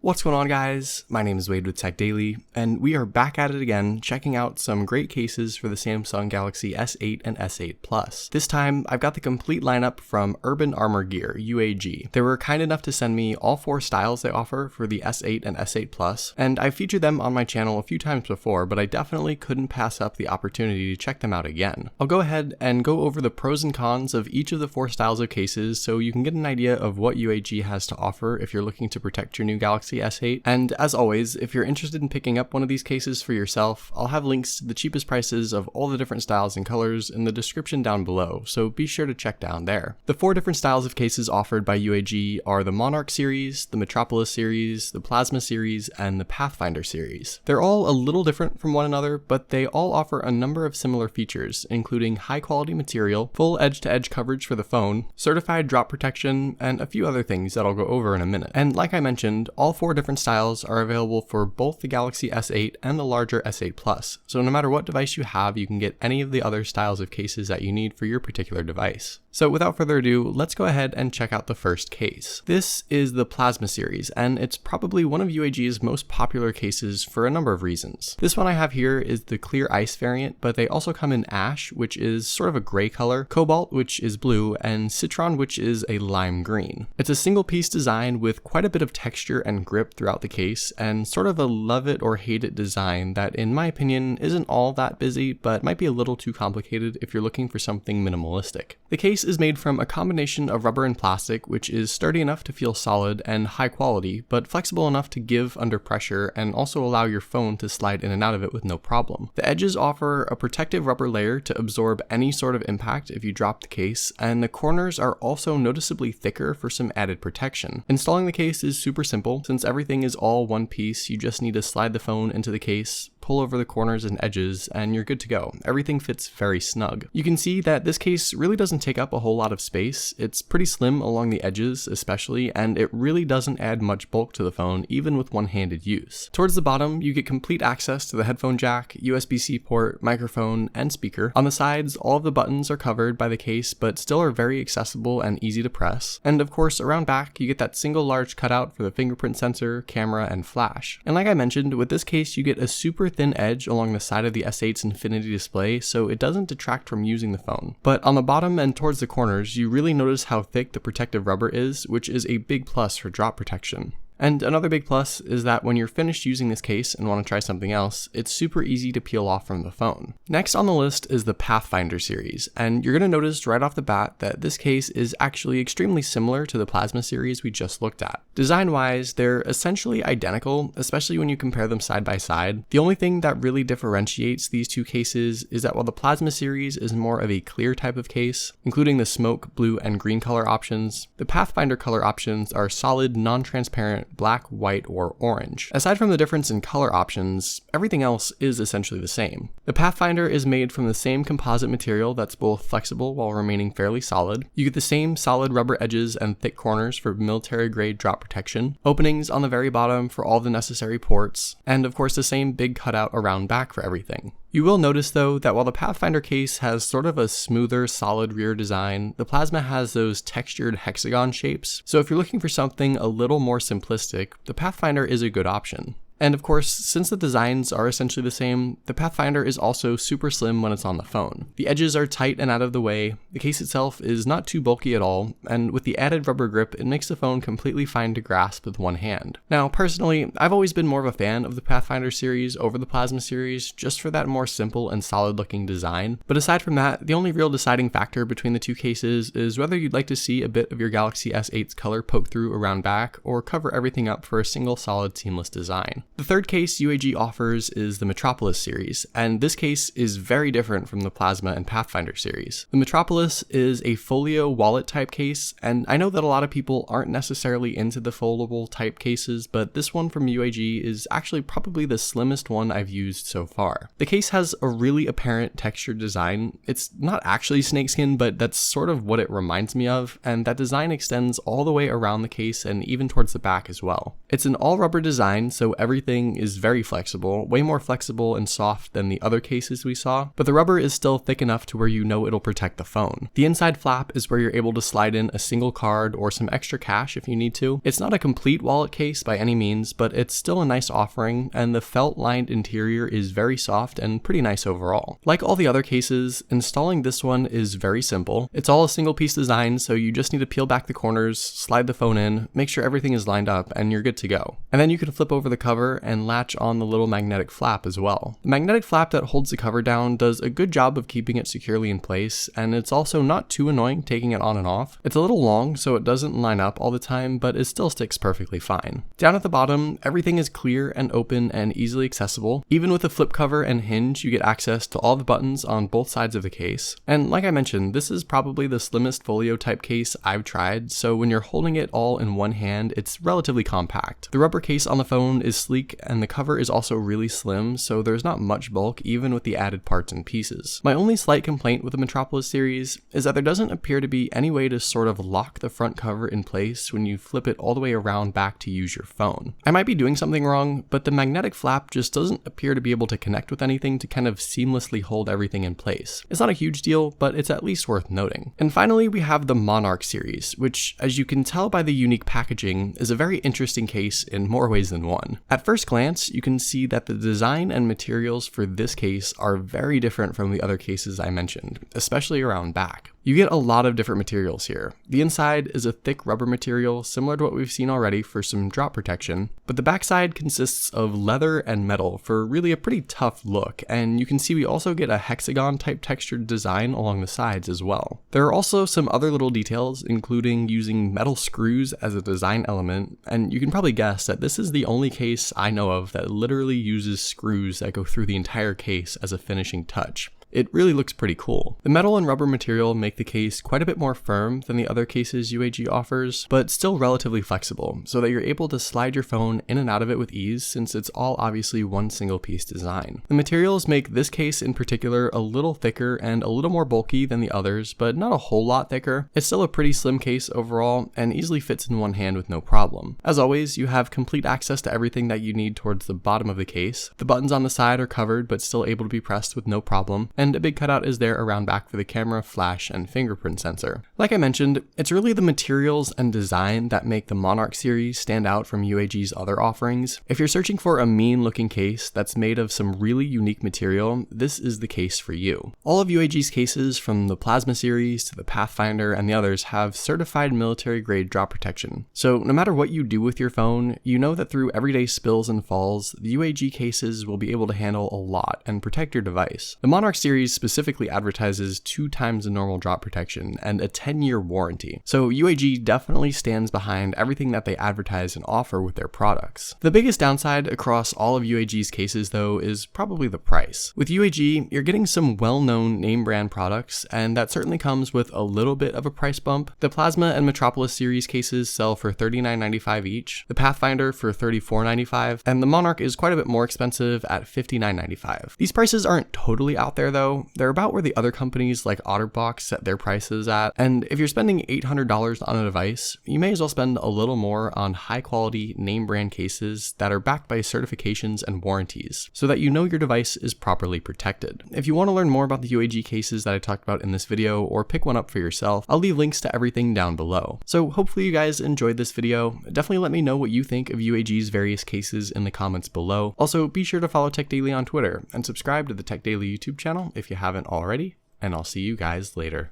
What's going on, guys? My name is Wade with Tech Daily, and we are back at it again, checking out some great cases for the Samsung Galaxy S8 and S8 Plus. This time, I've got the complete lineup from Urban Armor Gear, UAG. They were kind enough to send me all 4 styles they offer for the S8 and S8 Plus, and I've featured them on my channel a few times before, but I definitely couldn't pass up the opportunity to check them out again. I'll go ahead and go over the pros and cons of each of the 4 styles of cases so you can get an idea of what UAG has to offer if you're looking to protect your new Galaxy S8. And as always, if you're interested in picking up one of these cases for yourself, I'll have links to the cheapest prices of all the different styles and colors in the description down below, so be sure to check down there. The 4 different styles of cases offered by UAG are the Monarch series, the Metropolis series, the Plasma series, and the Pathfinder series. They're all a little different from one another, but they all offer a number of similar features, including high quality material, full edge-to-edge coverage for the phone, certified drop protection, and a few other things that I'll go over in a minute. And like I mentioned, all 4 different styles are available for both the Galaxy S8 and the larger S8 Plus, so no matter what device you have, you can get any of the other styles of cases that you need for your particular device. So without further ado, let's go ahead and check out the first case. This is the Plasma series, and it's probably one of UAG's most popular cases for a number of reasons. This one I have here is the clear ice variant, but they also come in ash, which is sort of a gray color, cobalt, which is blue, and citron, which is a lime green. It's a single piece design with quite a bit of texture and grip throughout the case, and sort of a love it or hate it design that in my opinion isn't all that busy, but might be a little too complicated if you're looking for something minimalistic. The case is made from a combination of rubber and plastic, which is sturdy enough to feel solid and high quality, but flexible enough to give under pressure and also allow your phone to slide in and out of it with no problem. The edges offer a protective rubber layer to absorb any sort of impact if you drop the case, and the corners are also noticeably thicker for some added protection. Installing the case is super simple. Since everything is all one piece, you just need to slide the phone into the case, pull over the corners and edges, and you're good to go. Everything fits very snug. You can see that this case really doesn't take up a whole lot of space. It's pretty slim along the edges especially, and it really doesn't add much bulk to the phone even with one-handed use. Towards the bottom, you get complete access to the headphone jack, USB-C port, microphone, and speaker. On the sides, all of the buttons are covered by the case, but still are very accessible and easy to press. And of course, around back, you get that single large cutout for the fingerprint sensor, camera, and flash. And like I mentioned, with this case, you get a super thin edge along the side of the S8's Infinity display, so it doesn't detract from using the phone. But on the bottom and towards the corners, you really notice how thick the protective rubber is, which is a big plus for drop protection. And another big plus is that when you're finished using this case and want to try something else, it's super easy to peel off from the phone. Next on the list is the Pathfinder series, and you're going to notice right off the bat that this case is actually extremely similar to the Plasma series we just looked at. Design-wise, they're essentially identical, especially when you compare them side by side. The only thing that really differentiates these two cases is that while the Plasma series is more of a clear type of case, including the smoke, blue, and green color options, the Pathfinder color options are solid, non-transparent, black, white, or orange. Aside from the difference in color options, everything else is essentially the same. The Pathfinder is made from the same composite material that's both flexible while remaining fairly solid. You get the same solid rubber edges and thick corners for military-grade drop protection, openings on the very bottom for all the necessary ports, and of course the same big cutout around back for everything. You will notice though that while the Pathfinder case has sort of a smoother, solid rear design, the Plasma has those textured hexagon shapes, so if you're looking for something a little more simplistic, the Pathfinder is a good option. And of course, since the designs are essentially the same, the Pathfinder is also super slim when it's on the phone. The edges are tight and out of the way, the case itself is not too bulky at all, and with the added rubber grip, it makes the phone completely fine to grasp with one hand. Now, personally, I've always been more of a fan of the Pathfinder series over the Plasma series, just for that more simple and solid looking design. But aside from that, the only real deciding factor between the two cases is whether you'd like to see a bit of your Galaxy S8's color poke through around back, or cover everything up for a single solid seamless design. The third case UAG offers is the Metropolis series, and this case is very different from the Plasma and Pathfinder series. The Metropolis is a folio wallet type case, and I know that a lot of people aren't necessarily into the foldable type cases, but this one from UAG is actually probably the slimmest one I've used so far. The case has a really apparent textured design. It's not actually snakeskin, but that's sort of what it reminds me of, and that design extends all the way around the case and even towards the back as well. It's an all rubber design, so everything thing is very flexible, way more flexible and soft than the other cases we saw, but the rubber is still thick enough to where you know it'll protect the phone. The inside flap is where you're able to slide in a single card or some extra cash if you need to. It's not a complete wallet case by any means, but it's still a nice offering, and the felt-lined interior is very soft and pretty nice overall. Like all the other cases, installing this one is very simple. It's all a single piece design, so you just need to peel back the corners, slide the phone in, make sure everything is lined up, and you're good to go. And then you can flip over the cover and latch on the little magnetic flap as well. The magnetic flap that holds the cover down does a good job of keeping it securely in place, and it's also not too annoying taking it on and off. It's a little long, so it doesn't line up all the time, but it still sticks perfectly fine. Down at the bottom, everything is clear and open and easily accessible. Even with a flip cover and hinge, you get access to all the buttons on both sides of the case. And like I mentioned, this is probably the slimmest folio type case I've tried, so when you're holding it all in one hand, it's relatively compact. The rubber case on the phone is sleek, and the cover is also really slim, so there's not much bulk even with the added parts and pieces. My only slight complaint with the Metropolis series is that there doesn't appear to be any way to sort of lock the front cover in place when you flip it all the way around back to use your phone. I might be doing something wrong, but the magnetic flap just doesn't appear to be able to connect with anything to kind of seamlessly hold everything in place. It's not a huge deal, but it's at least worth noting. And finally, we have the Monarch series, which, as you can tell by the unique packaging, is a very interesting case in more ways than one. At first glance, you can see that the design and materials for this case are very different from the other cases I mentioned, especially around back. You get a lot of different materials here. The inside is a thick rubber material similar to what we've seen already for some drop protection, but the backside consists of leather and metal for really a pretty tough look, and you can see we also get a hexagon type textured design along the sides as well. There are also some other little details, including using metal screws as a design element, and you can probably guess that this is the only case I know of that literally uses screws that go through the entire case as a finishing touch. It really looks pretty cool. The metal and rubber material make the case quite a bit more firm than the other cases UAG offers, but still relatively flexible, so that you're able to slide your phone in and out of it with ease since it's all obviously one single piece design. The materials make this case in particular a little thicker and a little more bulky than the others, but not a whole lot thicker. It's still a pretty slim case overall and easily fits in one hand with no problem. As always, you have complete access to everything that you need towards the bottom of the case. The buttons on the side are covered but still able to be pressed with no problem, and a big cutout is there around back for the camera, flash, and fingerprint sensor. Like I mentioned, it's really the materials and design that make the Monarch series stand out from UAG's other offerings. If you're searching for a mean looking case that's made of some really unique material, this is the case for you. All of UAG's cases, from the Plasma series to the Pathfinder and the others, have certified military grade drop protection. So no matter what you do with your phone, you know that through everyday spills and falls, the UAG cases will be able to handle a lot and protect your device. The Monarch series specifically advertises 2 times the normal drop protection and a 10-year warranty, so UAG definitely stands behind everything that they advertise and offer with their products. The biggest downside across all of UAG's cases though is probably the price. With UAG, you're getting some well-known name brand products, and that certainly comes with a little bit of a price bump. The Plasma and Metropolis series cases sell for $39.95 each, the Pathfinder for $34.95, and the Monarch is quite a bit more expensive at $59.95. These prices aren't totally out there though. They're about where the other companies like OtterBox set their prices at, and if you're spending $800 on a device, you may as well spend a little more on high quality name brand cases that are backed by certifications and warranties, so that you know your device is properly protected. If you want to learn more about the UAG cases that I talked about in this video, or pick one up for yourself, I'll leave links to everything down below. So hopefully you guys enjoyed this video. Definitely let me know what you think of UAG's various cases in the comments below. Also, be sure to follow Tech Daily on Twitter, and subscribe to the Tech Daily YouTube channel if you haven't already, and I'll see you guys later.